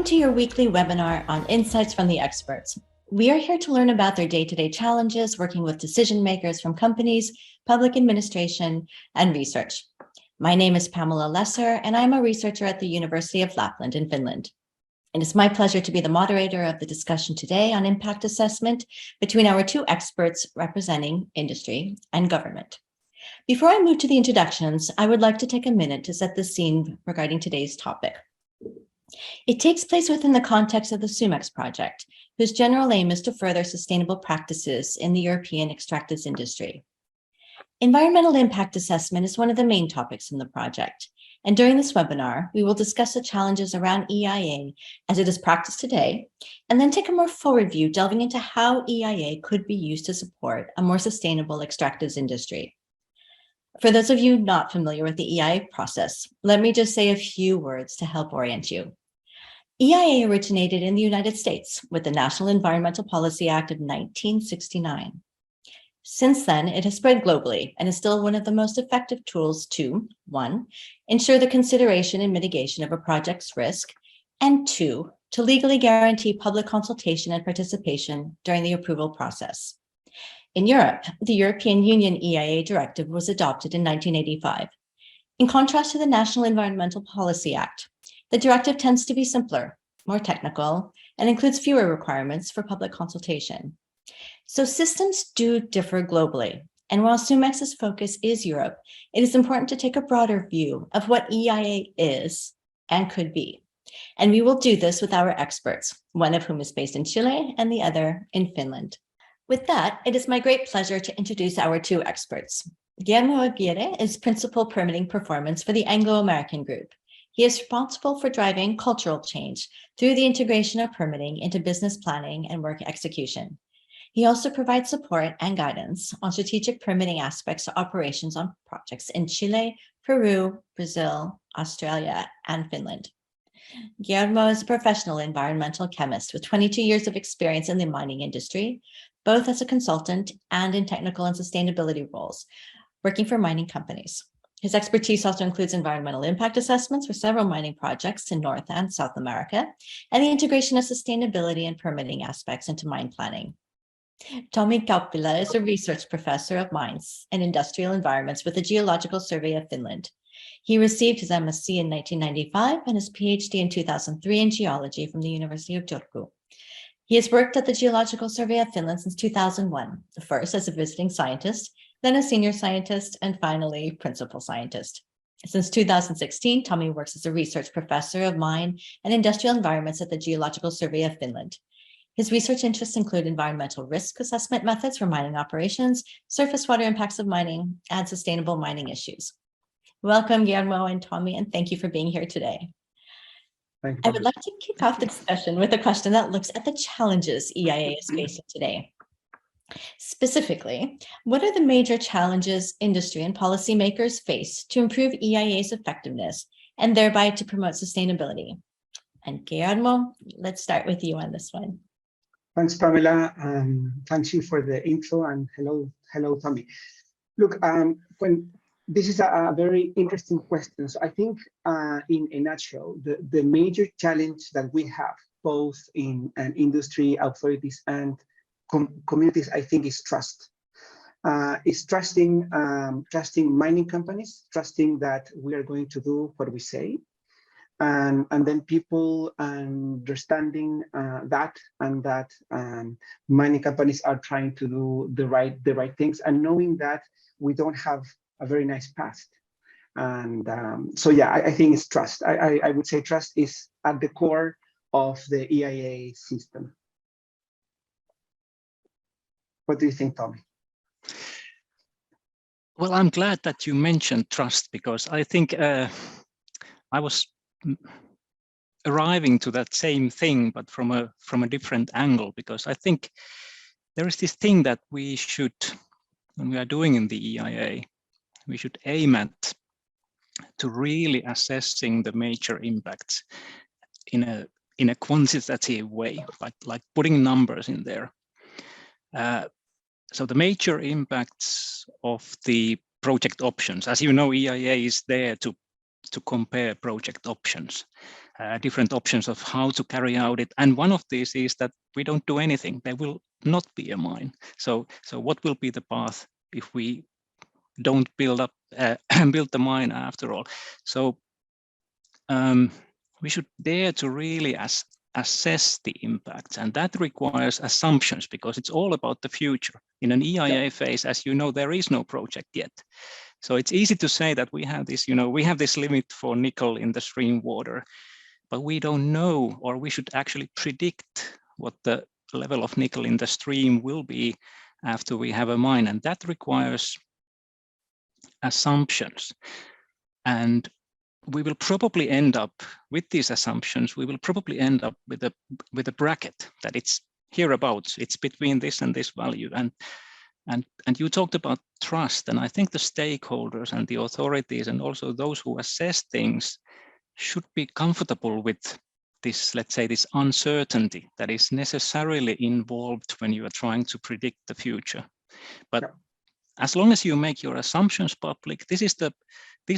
to your weekly webinar on Insights from the Experts. We are here to learn about their day-to-day challenges working with decision makers from companies, public administration, and research. My name is Pamela Lesser, and I'm a researcher at the University of Lapland in Finland. And it's my pleasure to be the moderator of the discussion today on impact assessment between our two experts representing industry and government. Before I move to the introductions, I would like to take a minute to set the scene regarding today's topic. It takes place within the context of the SUMEX project, whose general aim is to further sustainable practices in the European extractives industry. Environmental impact assessment is one of the main topics in the project. And during this webinar, we will discuss the challenges around EIA as it is practiced today, and then take a more forward view, delving into how EIA could be used to support a more sustainable extractives industry. For those of you not familiar with the EIA process, let me just say a few words to help orient you. EIA originated in the United States with the National Environmental Policy Act of 1969. Since then, it has spread globally and is still one of the most effective tools to, 1, ensure the consideration and mitigation of a project's risk, and 2, to legally guarantee public consultation and participation during the approval process. In Europe, the European Union EIA directive was adopted in 1985. In contrast to the National Environmental Policy Act, the directive tends to be simpler, more technical, and includes fewer requirements for public consultation. So systems do differ globally. And while SUMEX's focus is Europe, it is important to take a broader view of what EIA is and could be. And we will do this with our experts, one of whom is based in Chile and the other in Finland. With that, it is my great pleasure to introduce our two experts. Guillermo Aguirre is Principal Permitting Performance for the Anglo-American Group. He is responsible for driving cultural change through the integration of permitting into business planning and work execution. He also provides support and guidance on strategic permitting aspects of operations on projects in Chile, Peru, Brazil, Australia, and Finland. Guillermo is a professional environmental chemist with 22 years of experience in the mining industry, both as a consultant and in technical and sustainability roles, working for mining companies. His expertise also includes environmental impact assessments for several mining projects in North and South America, and the integration of sustainability and permitting aspects into mine planning. Tommi Kauppila is a research professor of mines and industrial environments with the Geological Survey of Finland. He received his MSc in 1995 and his PhD in 2003 in geology from the University of Turku. He has worked at the Geological Survey of Finland since 2001, first as a visiting scientist, then a senior scientist, and finally principal scientist. Since 2016, Tommi works as a research professor of mine and industrial environments at the Geological Survey of Finland. His research interests include environmental risk assessment methods for mining operations, surface water impacts of mining, and sustainable mining issues. Welcome, Guillermo and Tommi, and thank you for being here today. I would like to kick off the discussion with a question that looks at the challenges EIA is facing today. Specifically, what are the major challenges industry and policymakers face to improve EIA's effectiveness and thereby to promote sustainability? And Guillermo, let's start with you on this one. Thanks, Pamela. Thank you for the intro, and hello, Tommi. Look, this is a very interesting question. So I think, in a nutshell, the major challenge that we have, both in industry, authorities, and communities, I think, is trust. Is trusting mining companies, trusting that we are going to do what we say, and then people understanding that mining companies are trying to do the right things, and knowing that we don't have a very nice past. And so yeah, I think it's trust. I would say trust is at the core of the EIA system. What do you think, Tommi? Well, I'm glad that you mentioned trust, because I think I was arriving to that same thing, but from a different angle, because I think there is this thing that we should, when we are doing in the EIA, we should aim at to really assessing the major impacts in a quantitative way, like putting numbers in there. So the major impacts of the project options, as you know, EIA is there to to compare project options, different options of how to carry out it. And one of these is that we don't do anything. There will not be a mine. So what will be the path if we don't build the mine after all? So we should dare to really assess the impacts, and that requires assumptions, because it's all about the future. In an EIA phase, as you know, there is no project yet. So it's easy to say that we have this, we have this limit for nickel in the stream water, but we don't know, or we should actually predict what the level of nickel in the stream will be after we have a mine, and that requires assumptions. And we will probably end up with these assumptions. We will probably end up with a bracket that it's hereabouts. It's between this and this value. And you talked about trust, and I think the stakeholders and the authorities and also those who assess things should be comfortable with this, let's say, this uncertainty that is necessarily involved when you are trying to predict the future. But as long as you make your assumptions public, these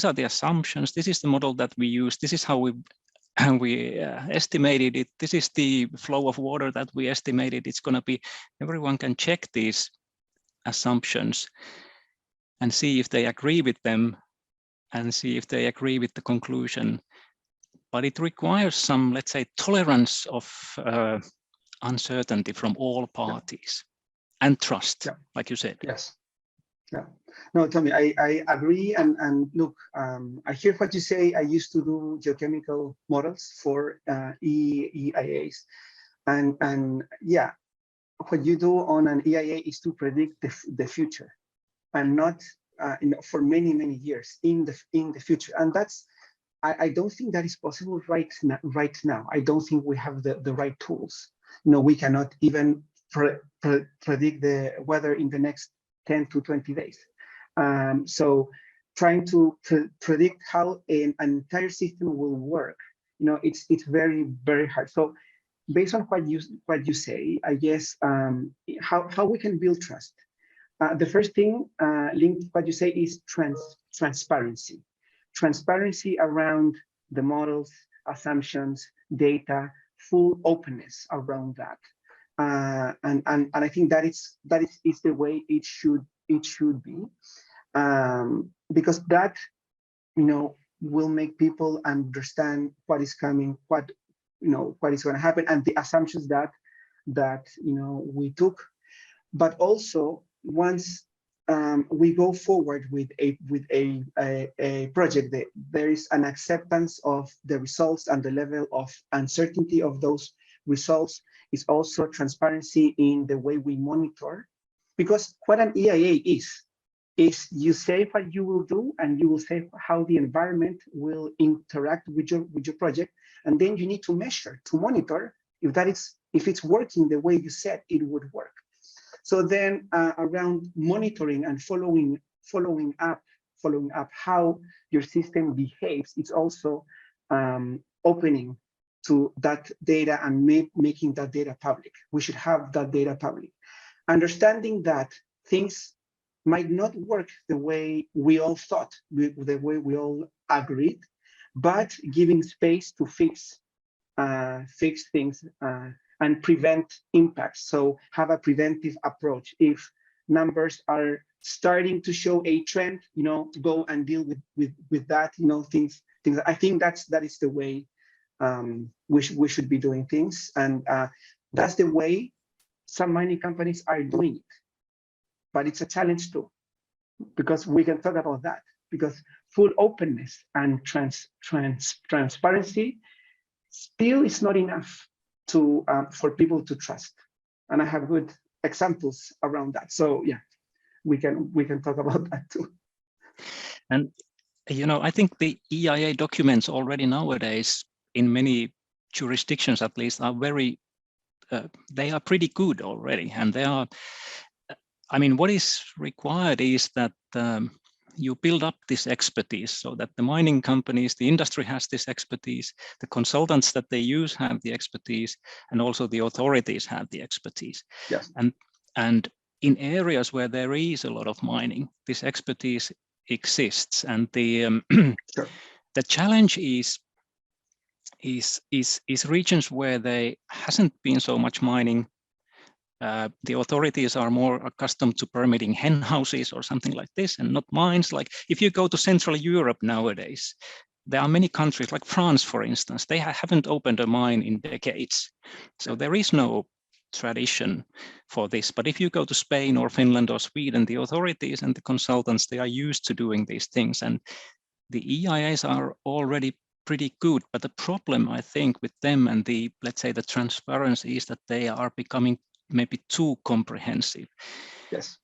are the assumptions, this is the model that we use, this is how we estimated it, this is the flow of water that we estimated it's going to be. Everyone can check these assumptions and see if they agree with them and see if they agree with the conclusion. But it requires some, let's say, tolerance of uncertainty from all parties and trust, like you said. Yes. Yeah. No, Tommy, I agree. And look, I hear what you say. I used to do geochemical models for EIAs. And yeah, what you do on an EIA is to predict the future, and not for many, many years in the future. And that's, I don't think that is possible right now. I don't think we have the right tools. We cannot even predict the weather in the next 10 to 20 days. So trying to predict how an entire system will work, it's very, very hard. So based on what you say, I guess how we can build trust. The first thing linked to what you say is transparency. Transparency around the models, assumptions, data, full openness around that. And I think that is the way it should be, because that will make people understand what is coming, what is going to happen, and the assumptions that we took. But also, once we go forward with a project, there is an acceptance of the results and the level of uncertainty of those results. Is also transparency in the way we monitor, because what an EIA is you say what you will do, and you will say how the environment will interact with your project, and then you need to measure, to monitor if it's working the way you said it would work. So then around monitoring and following up how your system behaves, it's also opening to that data and making that data public. We should have that data public. Understanding that things might not work the way we all thought, the way we all agreed, but giving space to fix things and prevent impacts. So have a preventive approach. If numbers are starting to show a trend, go and deal with that, things. I think that is the way we should be doing things, and that's the way some mining companies are doing it. But it's a challenge too, because we can talk about that, because full openness and transparency still is not enough for people to trust. And I have good examples around that. So yeah, we can talk about that too. And I think the EIA documents already nowadays, in many jurisdictions at least, are they are pretty good already. And they are, what is required is that you build up this expertise, so that the mining companies, the industry has this expertise, the consultants that they use have the expertise, and also the authorities have the expertise. Yes. And in areas where there is a lot of mining, this expertise exists, and the sure. the challenge is regions where there hasn't been so much mining. The authorities are more accustomed to permitting hen houses or something like this, and not mines. Like if you go to Central Europe nowadays, there are many countries like France, for instance, they haven't opened a mine in decades. So there is no tradition for this. But if you go to Spain or Finland or Sweden, the authorities and the consultants, they are used to doing these things. And the EIAs are already pretty good. But the problem, I think, with them and the, let's say, the transparency is that they are becoming maybe too comprehensive. Yes.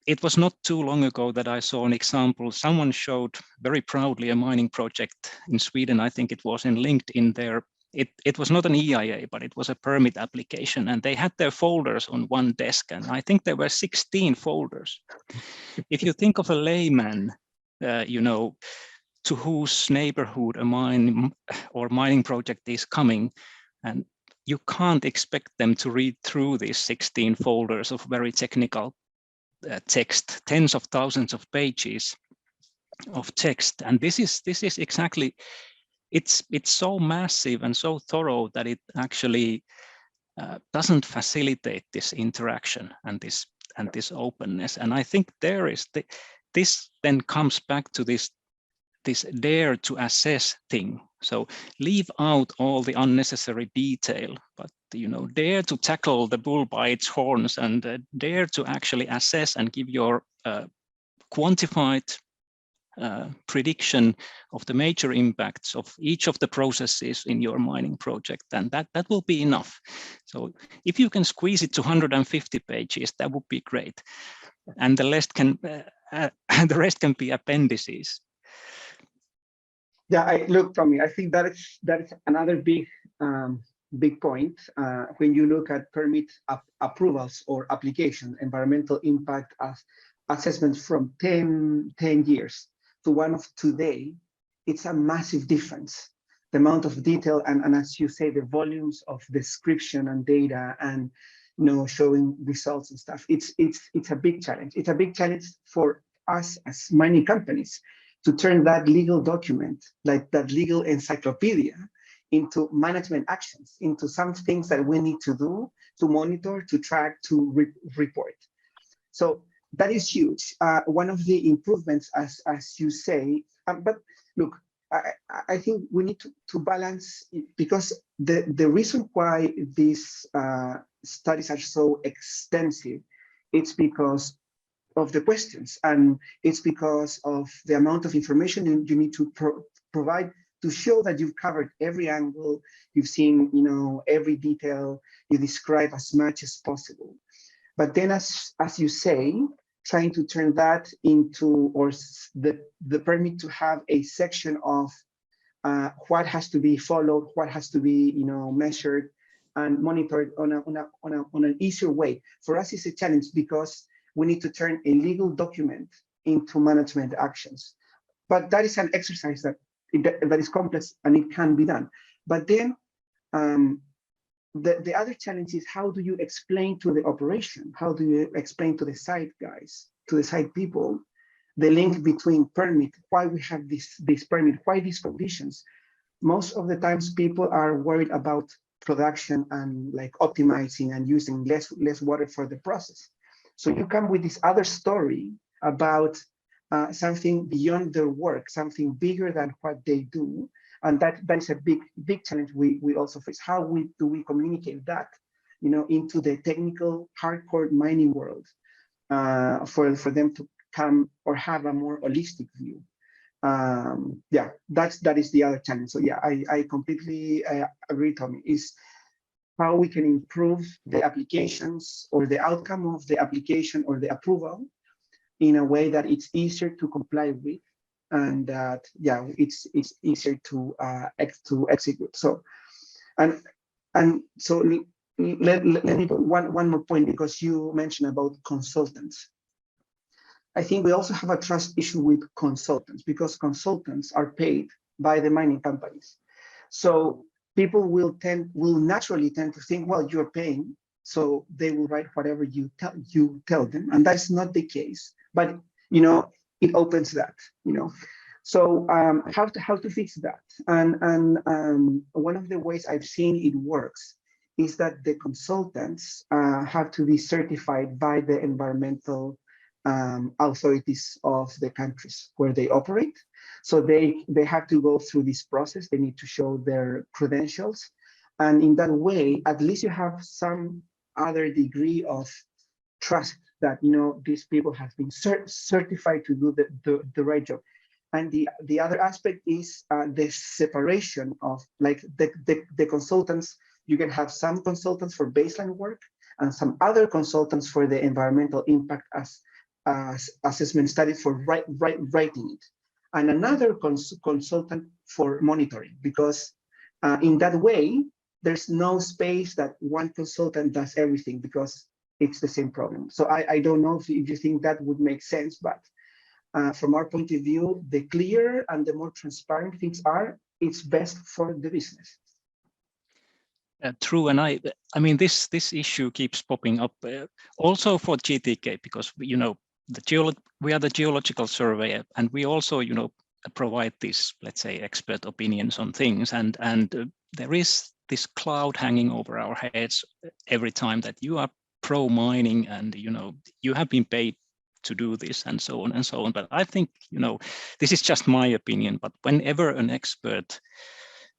It was not too long ago that I saw an example. Someone showed very proudly a mining project in Sweden. I think it was in LinkedIn there. It was not an EIA, but it was a permit application, and they had their folders on one desk, and I think there were 16 folders. If you think of a layman, to whose neighborhood a mine or mining project is coming, and you can't expect them to read through these 16 folders of very technical text, tens of thousands of pages of text. And this is exactly, it's so massive and so thorough that it actually doesn't facilitate this interaction and this openness. And I think this then comes back to this dare to assess thing. So leave out all the unnecessary detail, but dare to tackle the bull by its horns, and dare to actually assess and give your quantified prediction of the major impacts of each of the processes in your mining project, and that will be enough. So if you can squeeze it to 150 pages, that would be great, and the rest can be appendices. Yeah, look, Tommy, I think that is another big point when you look at permit approvals or application, environmental impact assessments from 10 years to one of today. It's a massive difference. The amount of detail and as you say, the volumes of description and data and showing results and stuff. It's a big challenge. It's a big challenge for us as mining companies to turn that legal document, like that legal encyclopedia, into management actions, into some things that we need to do, to monitor, to track, to report. So that is huge. One of the improvements, as you say, but look, I think we need to balance, because the reason why these studies are so extensive, it's because of the questions, and it's because of the amount of information you need to provide to show that you've covered every angle, you've seen every detail, you describe as much as possible. But then as you say, trying to turn that into, or the permit to have a section of what has to be followed, what has to be measured and monitored on an easier way. For us, it's a challenge because we need to turn a legal document into management actions. But that is an exercise that is complex and it can be done. But then the other challenge is, how do you explain to the operation? How do you explain to the site guys, to the site people, the link between permit, why we have this permit, why these conditions? Most of the times people are worried about production and like optimizing and using less water for the process. So you come with this other story about something beyond their work, something bigger than what they do. And that is a big challenge we also face. How do we communicate that, into the technical hardcore mining world for them to come or have a more holistic view? Yeah, that is the other challenge. So yeah, I completely agree, Tommy, is how we can improve the applications or the outcome of the application or the approval in a way that it's easier to comply with, and that it's easier to execute. So and so let me put one more point, because you mentioned about consultants. I think we also have a trust issue with consultants, because consultants are paid by the mining companies. So people will naturally tend to think, well, you're paying, so they will write whatever you tell them, and that's not the case. But it opens that, So how to fix that? And one of the ways I've seen it works is that the consultants have to be certified by the environmental authorities of the countries where they operate. So they have to go through this process. They need to show their credentials. And in that way, at least you have some other degree of trust that, you know, these people have been certified to do the right job. And the other aspect is the separation of, like, the consultants. You can have some consultants for baseline work and some other consultants for the environmental impact as assessment study for writing it, and another consultant for monitoring, because in that way, there's no space that one consultant does everything, because it's the same problem. So I don't know if you think that would make sense, but from our point of view, the clearer and the more transparent things are, it's best for the business. True, and I mean this issue keeps popping up also for GTK, because we are the geological surveyor, and we also provide these, let's say, expert opinions on things, and there is this cloud hanging over our heads every time that you are pro mining, and you have been paid to do this, and so on and so on. But I think this is just my opinion, but whenever an expert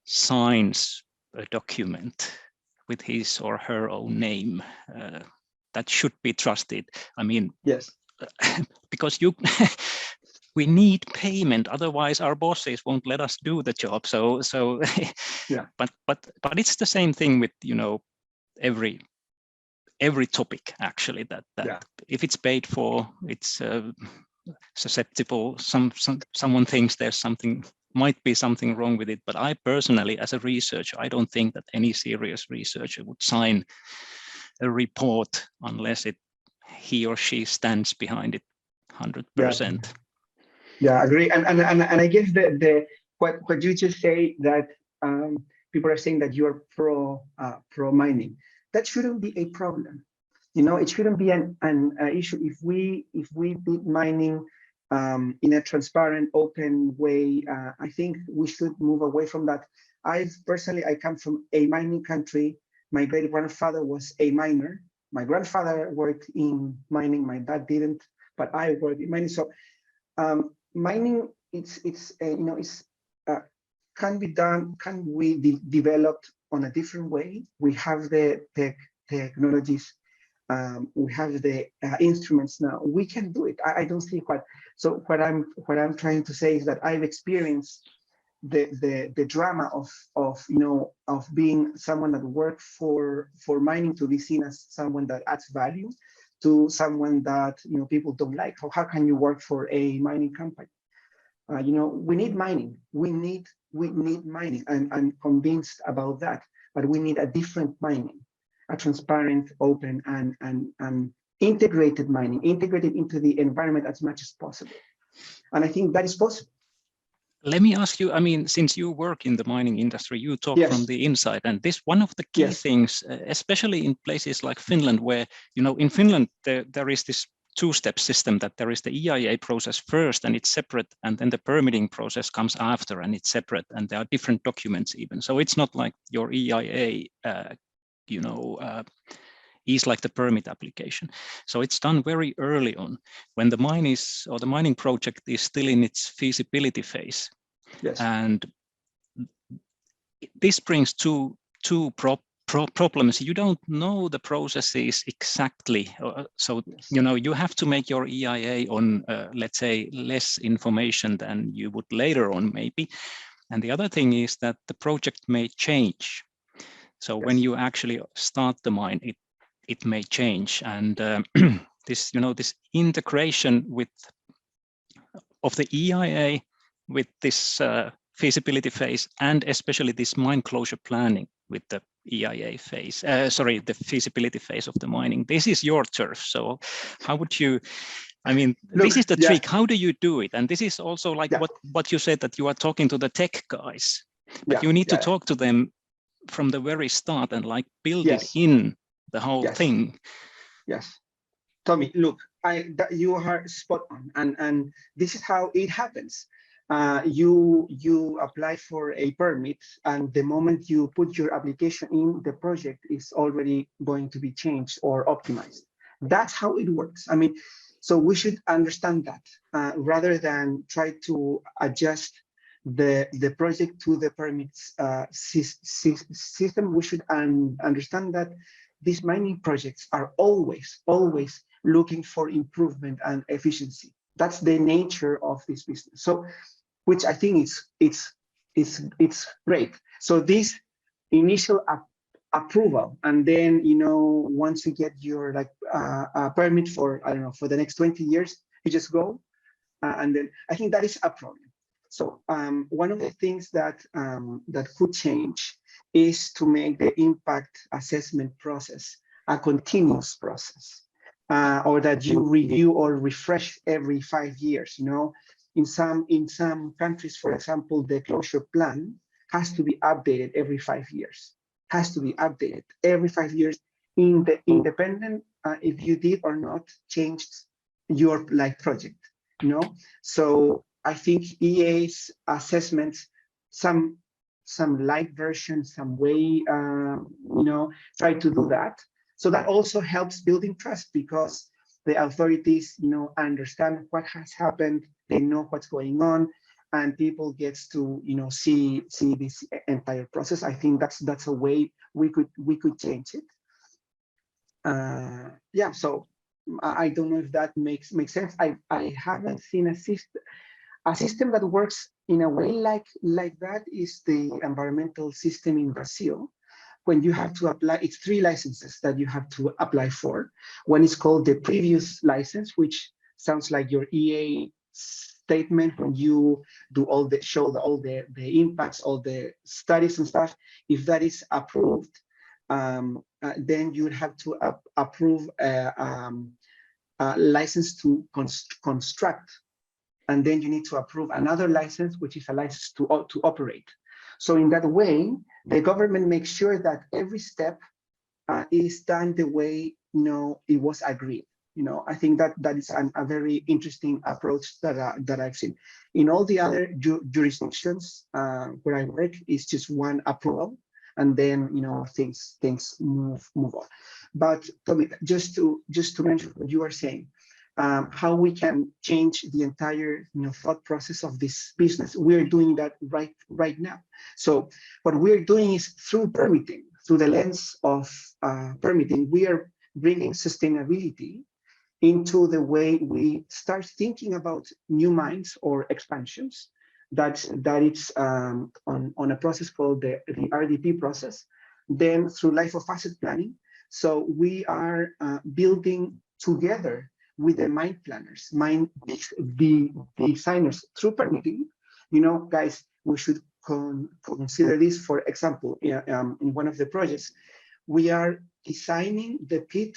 signs a document with his or her own name, that should be trusted. I mean, yes, because we need payment, otherwise our bosses won't let us do the job. So yeah. But it's the same thing with every topic, actually, that yeah. If it's paid for, it's susceptible. Someone thinks there's might be something wrong with it. But I personally, as a researcher, I don't think that any serious researcher would sign a report unless he or she stands behind it 100%. Yeah, agree. And I guess what you just say, that people are saying that you are pro mining, that shouldn't be a problem. It shouldn't be an issue if we did mining in a transparent, open way. I think we should move away from that. I come from a mining country. My great grandfather was a miner. My grandfather worked in mining. My dad didn't, but I worked in mining. So mining, can be done, can be developed on a different way. We have the technologies. We have the instruments now. We can do it. I don't see what. So what I'm trying to say is that I've experienced the drama of being someone that worked for mining, to be seen as someone that adds value, to someone that people don't like. How can you work for a mining company? We need mining. We need mining. I'm convinced about that. But we need a different mining. A transparent, open, and integrated mining, integrated into the environment as much as possible. And I think that is possible. Let me ask you, I mean, since you work in the mining industry, you talk from the inside, and this one of the key things, especially in places like Finland, where, in Finland, there is this two-step system, that there is the EIA process first, and it's separate, and then the permitting process comes after, and it's separate, and there are different documents even. So it's not like your EIA is like the permit application. So it's done very early on, when the mining project is still in its feasibility phase. Yes. And this brings two problems. You don't know the processes exactly. So, you have to make your EIA on, let's say, less information than you would later on, maybe. And the other thing is that the project may change. So when you actually start the mine, it may change, and this integration of the EIA with this feasibility phase, and especially this mine closure planning with the EIA phase, the feasibility phase of the mining. This is your turf. So how would you? I mean, this is the trick. How do you do it? And this is also like what you said, that you are talking to the tech guys, but you need to talk to them from the very start and build it in the whole thing. Yes, Tommy, look, you are spot on, and this is how it happens. you apply for a permit, and the moment you put your application in, the project is already going to be changed or optimized. That's how it works. I mean, so we should understand that rather than try to adjust the project to the permits system. We should understand that these mining projects are always looking for improvement and efficiency. That's the nature of this business. So, which I think it's great. So this initial approval, and then once you get your permit for, I don't know, for the next 20 years, you just go, and then I think that is a problem. So one of the things that that could change is to make the impact assessment process a continuous process, or that you review or refresh every 5 years. In some countries, for example, the closure plan has to be updated every 5 years. Has to be updated every 5 years, independent if you did or not changed your project. So I think EA's assessments, some light version, some way, try to do that. So that also helps building trust, because the authorities, understand what has happened, they know what's going on, and people gets to, see this entire process. I think that's a way we could change it. Yeah, so I don't know if that makes sense. I haven't seen a system that works in a way like that. Is the environmental system in Brazil. When you have to apply, it's 3 licenses that you have to apply for. One is called the previous license, which sounds like your EA statement when you do show all the impacts, all the studies and stuff. If that is approved, then you would have to approve a license to construct. And then you need to approve another license, which is a license to operate. So in that way, the government makes sure that every step is done the way it was agreed. I think that is a very interesting approach that I've seen. In all the other jurisdictions where I work, it's just one approval, and then things move on. But Tommy, just to mention what you are saying, how we can change the entire thought process of this business. We're doing that right now. So what we're doing is through permitting, through the lens of permitting, we are bringing sustainability into the way we start thinking about new mines or expansions. That it's on a process called the RDP process. Then through life of asset planning. So we are building together with the mine planners, the designers, through permitting. Guys, we should consider this. For example, in one of the projects, we are designing the pit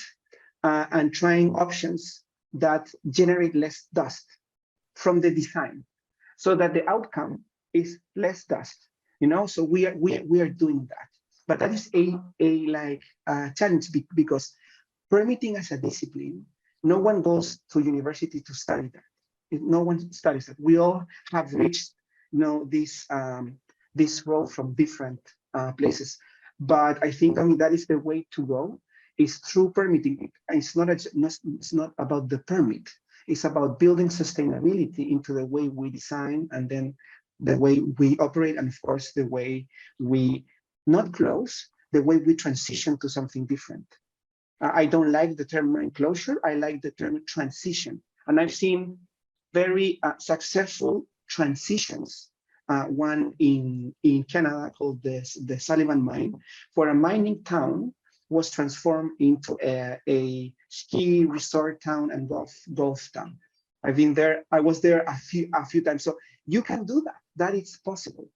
and trying options that generate less dust from the design, so that the outcome is less dust. So we are doing that. But that is a challenge, because permitting as a discipline, no one goes to university to study that. No one studies that. We all have reached, this role from different places. But I think, that is the way to go, is through permitting. It's not about the permit. It's about building sustainability into the way we design, and then the way we operate, and of course the way we not close, the way we transition to something different. I don't like the term mine closure. I like the term transition. And I've seen very successful transitions. One in Canada called the Sullivan Mine, where a mining town was transformed into a ski resort town and golf town. I've been there. I was there a few times. So you can do that. That is possible.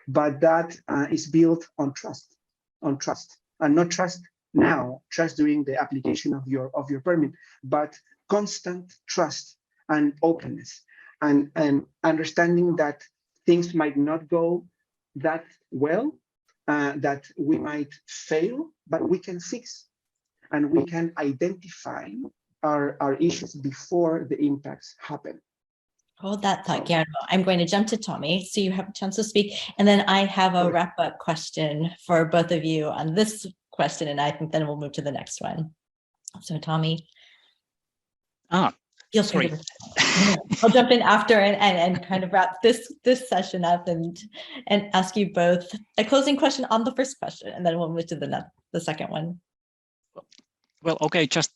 But that is built on trust, and not trust now, trust during the application of your permit, but constant trust and openness, and understanding that things might not go that well, that we might fail, but we can fix, and we can identify our issues before the impacts happen. Hold that thought, Guillermo. I'm going to jump to Tommy, so you have a chance to speak. And then I have a wrap-up question for both of you on this question, and I think then we'll move to the next one. So Tommy. Feel free sorry. I'll jump in after and kind of wrap this session up and ask you both a closing question on the first question, and then we'll move to the second one. Well, okay, just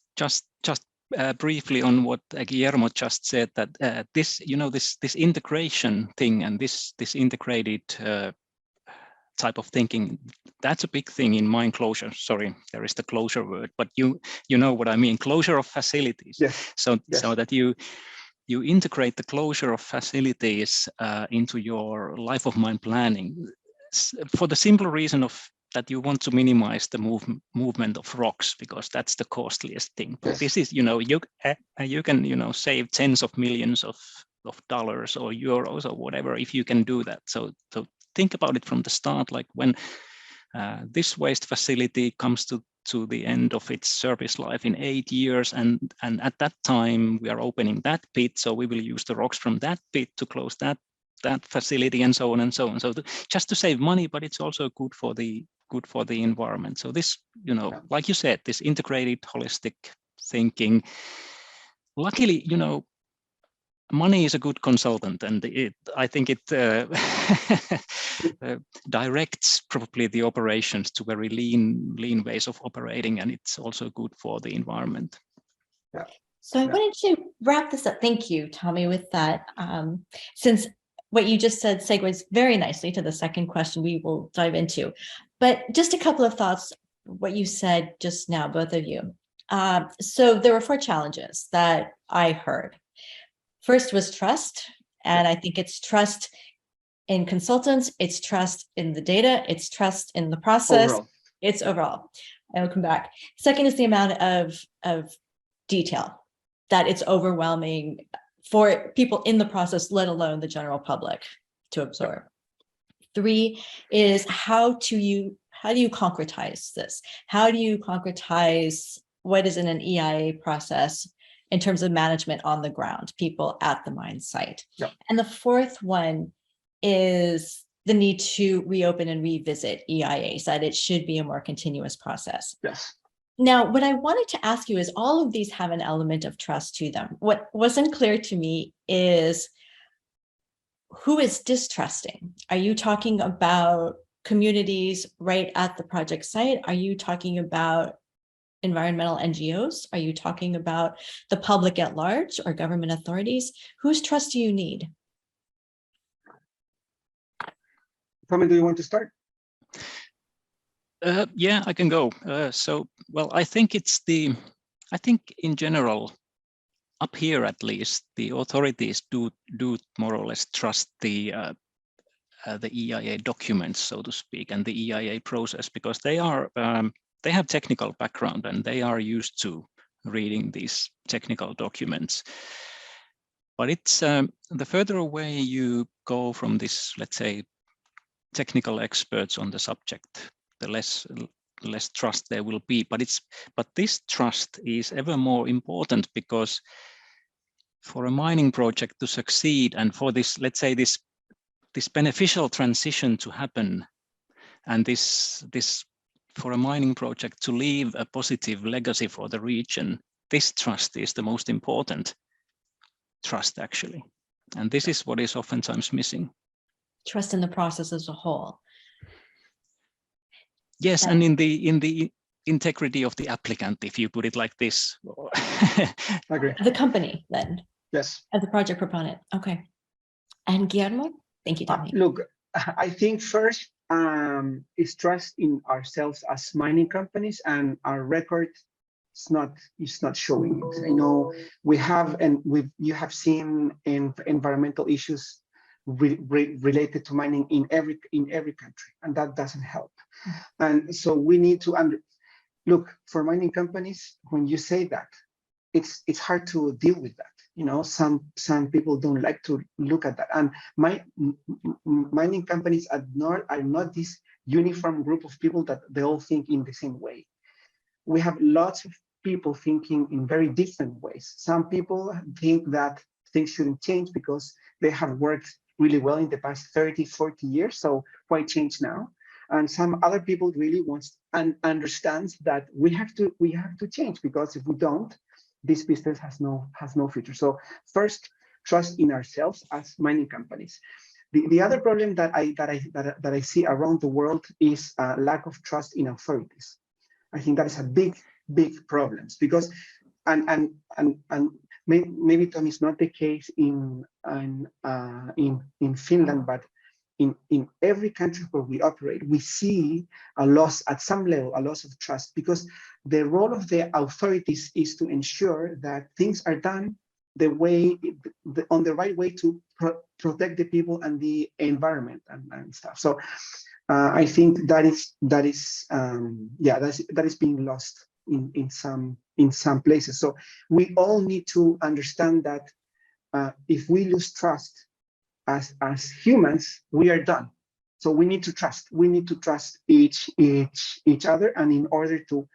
briefly on what Guillermo just said, that this, this integration thing and this integrated type of thinking, that's a big thing in mine closure. Sorry, there is the closure word, but you know what I mean, closure of facilities. Yes. So Yes. So that you integrate the closure of facilities into your life of mine planning, for the simple reason of that you want to minimize the movement of rocks, because that's the costliest thing. But Yes. this is, you can, save tens of millions of dollars or euros or whatever if you can do that. So think about it from the start, like when this waste facility comes to the end of its service life in 8 years, and at that time we are opening that pit, so we will use the rocks from that pit to close that facility, and so on and so on. So just to save money, but it's also good for the environment. So this, like you said, this integrated holistic thinking, luckily, money is a good consultant, and I think it directs probably the operations to very lean ways of operating, and it's also good for the environment. Yeah. So I wanted to wrap this up. Thank you, Tommy, with that. Since what you just said segues very nicely to the second question we will dive into. But just a couple of thoughts, what you said just now, both of you. So there were 4 challenges that I heard. First was trust, and I think it's trust in consultants, it's trust in the data, it's trust in the process, Overall. It's overall. I'll come back. Second is the amount of detail, that it's overwhelming for people in the process, let alone the general public to absorb. 3 is how do you concretize this? How do you concretize what is in an EIA process in terms of management on the ground, people at the mine site? Yep. And the 4th one is the need to reopen and revisit EIAs, that it should be a more continuous process. Yes. Now, what I wanted to ask you is, all of these have an element of trust to them. What wasn't clear to me is, who is distrusting? Are you talking about communities right at the project site? Are you talking about environmental NGOs? Are you talking about the public at large or government authorities? Whose trust do you need? Tommy, do you want to start? Yeah, I can go. Well, I think in general, up here at least, the authorities do more or less trust the EIA documents, so to speak, and the EIA process, because they have technical background and they are used to reading these technical documents. But it's the further away you go from this, let's say, technical experts on the subject, the less trust there will be. But this trust is ever more important, because for a mining project to succeed, and for this, let's say, this beneficial transition to happen, and this for a mining project to leave a positive legacy for the region, this trust is the most important trust, actually. And this is what is oftentimes missing. Trust in the process as a whole. Yes, and in the integrity of the applicant, if you put it like this. I agree. The company, then. Yes. As a project proponent. Okay. And Guillermo? Thank you, Tommy. Look, I think first is trust in ourselves as mining companies, and our record is not showing it. I know we have, and you have seen in environmental issues related to mining in every country, and that doesn't help. And so we need to look for mining companies. When you say that, it's hard to deal with that. Some people don't like to look at that, and mining companies are not this uniform group of people that they all think in the same way. We have lots of people thinking in very different ways. Some people think that things shouldn't change because they have worked really well in the past 30, 40 years. So why change now? And some other people really wants and understands that we have to change, because if we don't, this business has no future. So first, trust in ourselves as mining companies. The other problem that I see around the world is lack of trust in authorities. I think that is a big problem, because and maybe Tom, is not the case in Finland, but in every country where we operate, we see a loss at some level, a loss of trust, because the role of the authorities is to ensure that things are done the way, on the right way to protect the people and the environment and stuff. So I think that is being lost in some places. So we all need to understand that if we lose trust as humans, we are done. So we need to trust. We need to trust each other, and in order to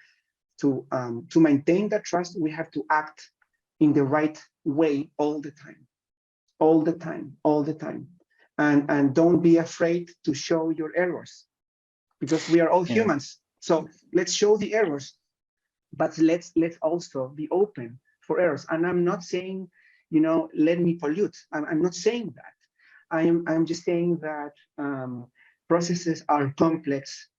maintain that trust, we have to act in the right way all the time, and don't be afraid to show your errors, because we are all humans. So let's show the errors, but let's also be open for errors. And I'm not saying, let me pollute. I'm not saying that. I'm just saying that processes are complex,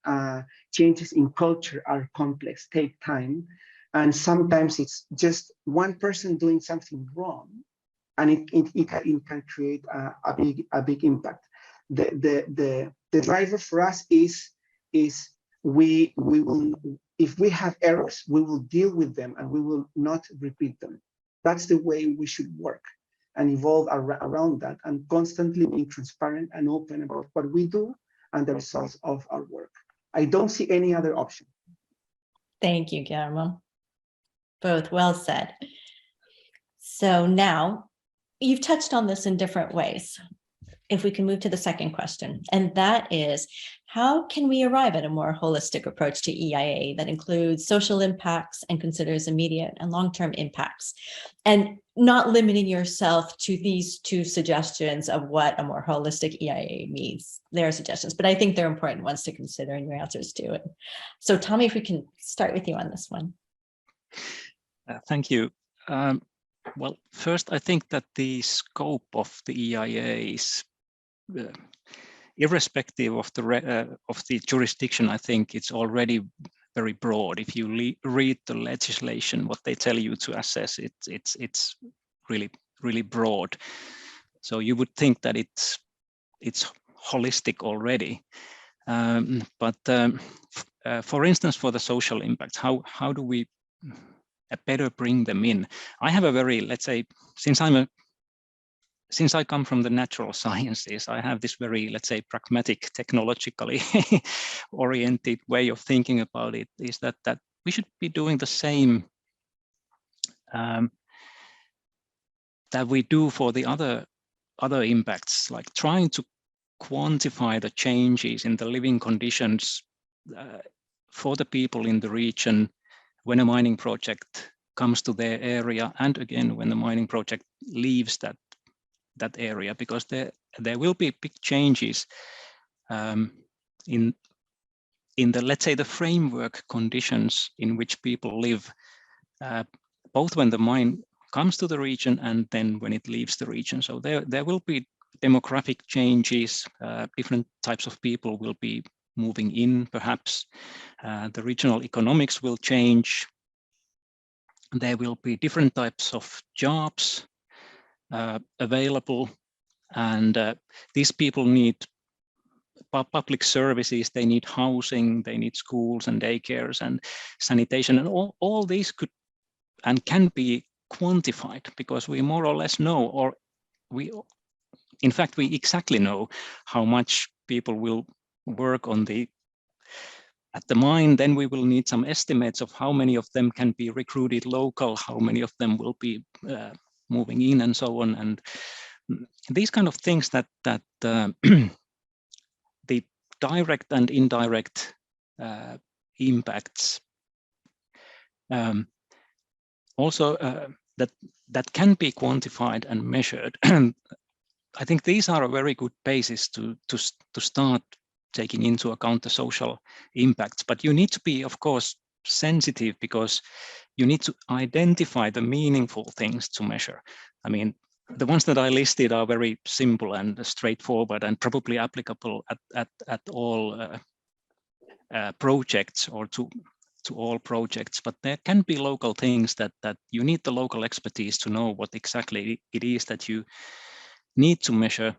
changes in culture are complex, take time, and sometimes it's just one person doing something wrong, and it can create a big impact. The driver for us is we will, if we have errors, we will deal with them and we will not repeat them. That's the way we should work and evolve around that, and constantly being transparent and open about what we do and the results of our work. I don't see any other option. Thank you, Guillermo. Both well said. So now you've touched on this in different ways. If we can move to the second question, and that is, how can we arrive at a more holistic approach to EIA that includes social impacts and considers immediate and long-term impacts, and not limiting yourself to these two suggestions of what a more holistic EIA means? There are suggestions, but I think they're important ones to consider in your answers to it. So Tommy, if we can start with you on this one. Thank you. Well, first, I think that the scope of the EIA is irrespective of the jurisdiction. I think it's already very broad. If you read the legislation, what they tell you to assess, it's really broad. So you would think that it's holistic already. But for instance, for the social impacts, how do we better bring them in? I have a very, let's say, since I come from the natural sciences, I have this very, let's say, pragmatic, technologically oriented way of thinking about it, is that we should be doing the same that we do for the other impacts, like trying to quantify the changes in the living conditions for the people in the region when a mining project comes to their area, and again when the mining project leaves that area, because there will be big changes in the, let's say, the framework conditions in which people live, both when the mine comes to the region and then when it leaves the region. So there will be demographic changes, different types of people will be moving in, perhaps. The regional economics will change. There will be different types of jobs available, and these people need public services, they need housing, they need schools and daycares and sanitation, and all these could and can be quantified, because we more or less know, or in fact we exactly know how much people will work at the mine. Then we will need some estimates of how many of them can be recruited local, how many of them will be moving in, and so on. And these kind of things that the direct and indirect impacts. Also, that can be quantified and measured. I think these are a very good basis to start taking into account the social impacts. But you need to be, of course, sensitive, because you need to identify the meaningful things to measure. I mean, the ones that I listed are very simple and straightforward and probably applicable at all projects, or to all projects, but there can be local things that you need the local expertise to know what exactly it is that you need to measure,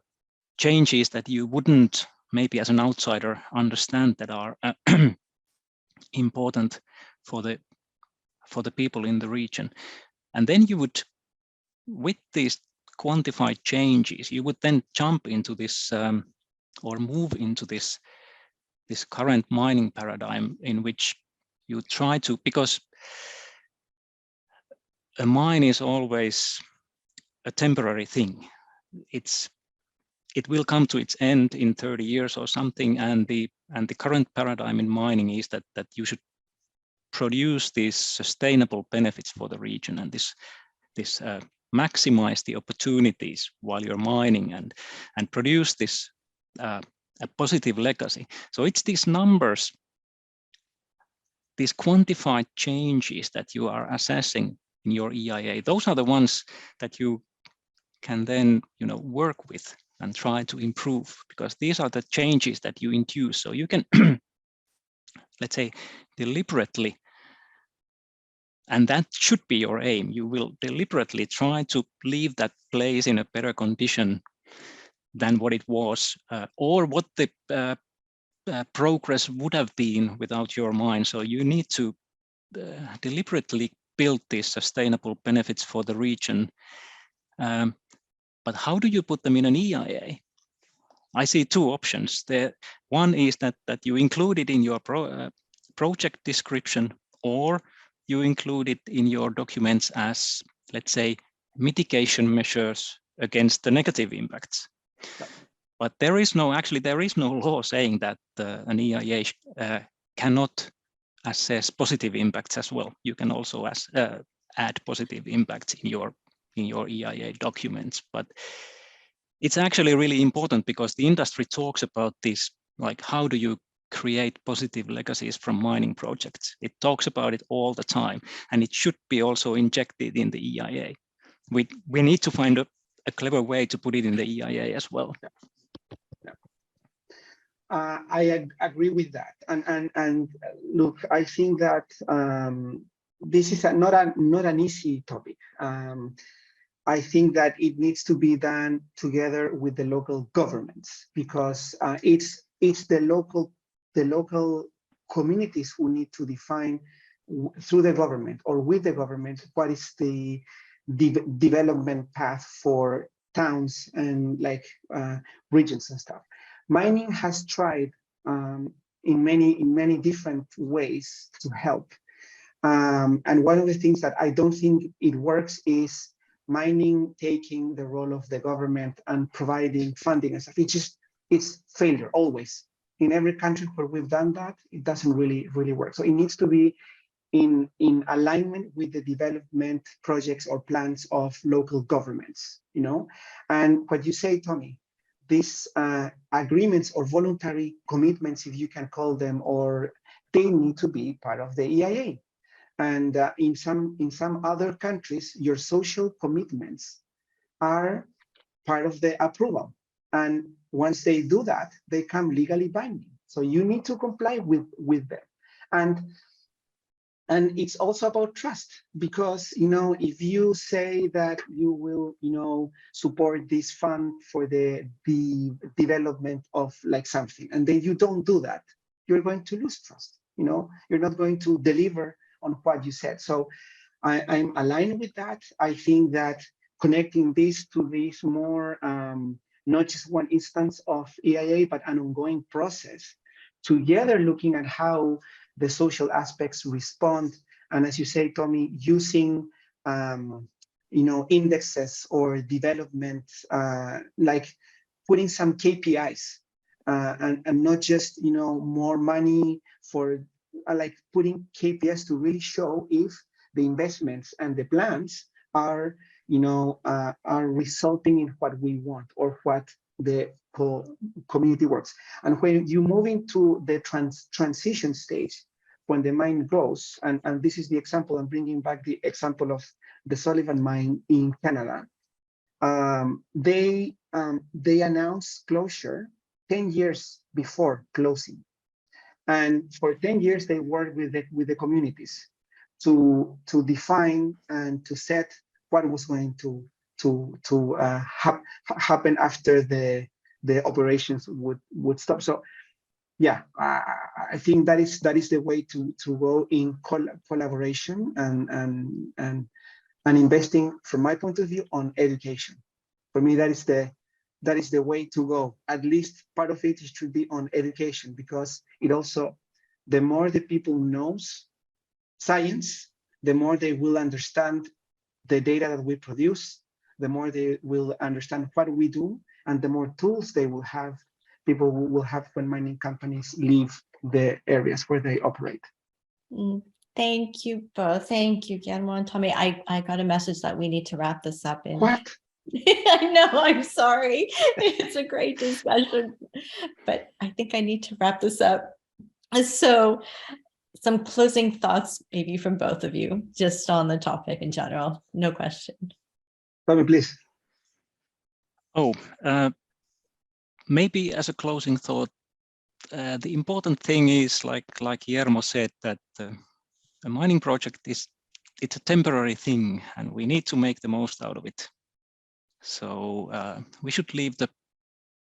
changes that you wouldn't maybe as an outsider understand that are important for the people in the region. And then you would, with these quantified changes, you would then jump into this or move into this current mining paradigm, in which you try to, because a mine is always a temporary thing. It will come to its end in 30 years or something, and the current paradigm in mining is that you should produce these sustainable benefits for the region, and this maximize the opportunities while you're mining, and produce this a positive legacy. So it's these numbers, these quantified changes that you are assessing in your EIA. Those are the ones that you can then, work with and try to improve, because these are the changes that you induce. So you can, let's say, deliberately, and that should be your aim. You will deliberately try to leave that place in a better condition than what it was, or what the progress would have been without your mine. So you need to deliberately build these sustainable benefits for the region. But how do you put them in an EIA? I see two options there. One is that you include it in your project description, or you include it in your documents as, let's say, mitigation measures against the negative impacts. But there is no law saying that an EIA cannot assess positive impacts as well. You can also add positive impacts in your EIA documents. But it's actually really important, because the industry talks about this, like, how do you create positive legacies from mining projects? It talks about it all the time, and it should be also injected in the EIA. We need to find a clever way to put it in the EIA as well. I agree with that, and look, I think that this is not an easy topic. I think that it needs to be done together with the local governments, because it's the local communities who need to define through the government or with the government what is the development path for towns and regions and stuff. Mining has tried in many different ways to help, and one of the things that I don't think it works is mining taking the role of the government and providing funding and stuff. It's failure always. In every country where we've done that, it doesn't really work. So it needs to be in alignment with the development projects or plans of local governments, And what you say, Tommy, these agreements or voluntary commitments, if you can call them, or they need to be part of the EIA. And in some other countries, your social commitments are part of the approval. And once they do that, they become legally binding. So you need to comply with them. And it's also about trust, because, if you say that you will, support this fund for the development of something, and then you don't do that, you're going to lose trust. You're not going to deliver on what you said. So I'm aligned with that. I think that connecting this to this more, not just one instance of EIA, but an ongoing process, together looking at how the social aspects respond. And as you say, Tommy, using indexes or development, like putting some KPIs, and not just more money for putting KPIs to really show if the investments and the plans are, are resulting in what we want or what the community works. And when you move into the transition stage, when the mine grows, and this is the example, I'm bringing back the example of the Sullivan mine in Canada. They announced closure 10 years before closing. And for 10 years, they worked with the communities to define and to set what was going to happen after the operations would stop. So yeah, I think that is the way to go in collaboration and investing, from my point of view, on education. For me, that is the way to go. At least part of it should be on education, because it also, the more the people knows science, the more they will understand the data that we produce, the more they will understand what we do, and the more tools they will have, people will have when mining companies leave the areas where they operate. Thank you both. Thank you, Guillermo and Tommy. I got a message that we need to wrap this up in. What? I know, I'm sorry. It's a great discussion, but I think I need to wrap this up. So some closing thoughts, maybe from both of you, just on the topic in general. No question. Tommy, please. Oh, maybe as a closing thought, the important thing is, like Guillermo said, that a mining project it's a temporary thing, and we need to make the most out of it. So we should leave the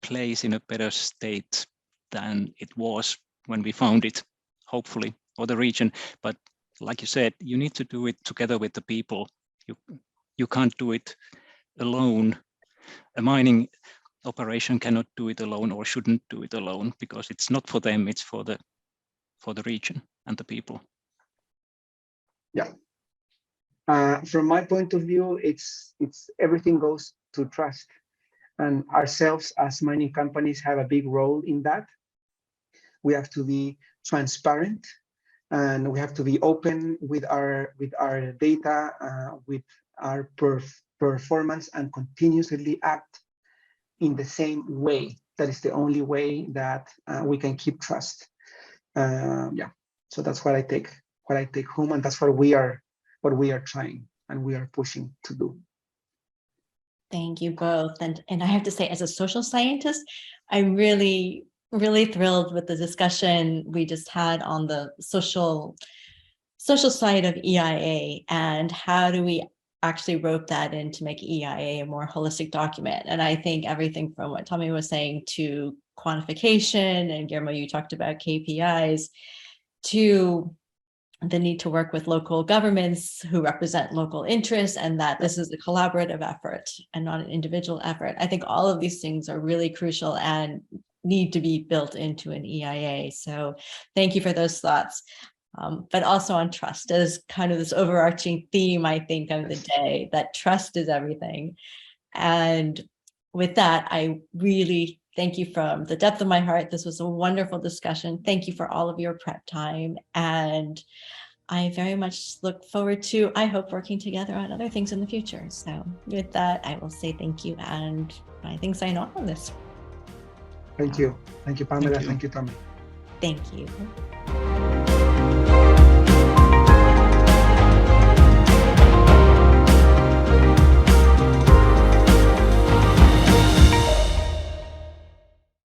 place in a better state than it was when we found it, hopefully, or the region. But like you said, you need to do it together with the people. You can't do it alone. A mining operation cannot do it alone, or shouldn't do it alone, because it's not for them, it's for the region and the people. Yeah. From my point of view, it's everything goes to trust, and ourselves as mining companies have a big role in that. We have to be transparent, and we have to be open with our data, with our performance, and continuously act in the same way. That is the only way that we can keep trust. Yeah. So that's what I take home, and that's what we are trying and we are pushing to do. Thank you both. And I have to say, as a social scientist, I'm really thrilled with the discussion we just had on the social side of EIA, and how do we actually rope that in to make EIA a more holistic document. And I think everything from what Tommy was saying to quantification, and Guillermo, you talked about KPIs, to the need to work with local governments who represent local interests, and that this is a collaborative effort and not an individual effort. I think all of these things are really crucial and need to be built into an EIA. So thank you for those thoughts. But also on trust as kind of this overarching theme, I think, of the day, that trust is everything. And with that, I really thank you from the depth of my heart. This was a wonderful discussion. Thank you for all of your prep time. And I very much look forward to, I hope, working together on other things in the future. So with that, I will say thank you, and I think sign off on this. Thank you. Thank you, Pamela. Thank you, Tommy. Thank you.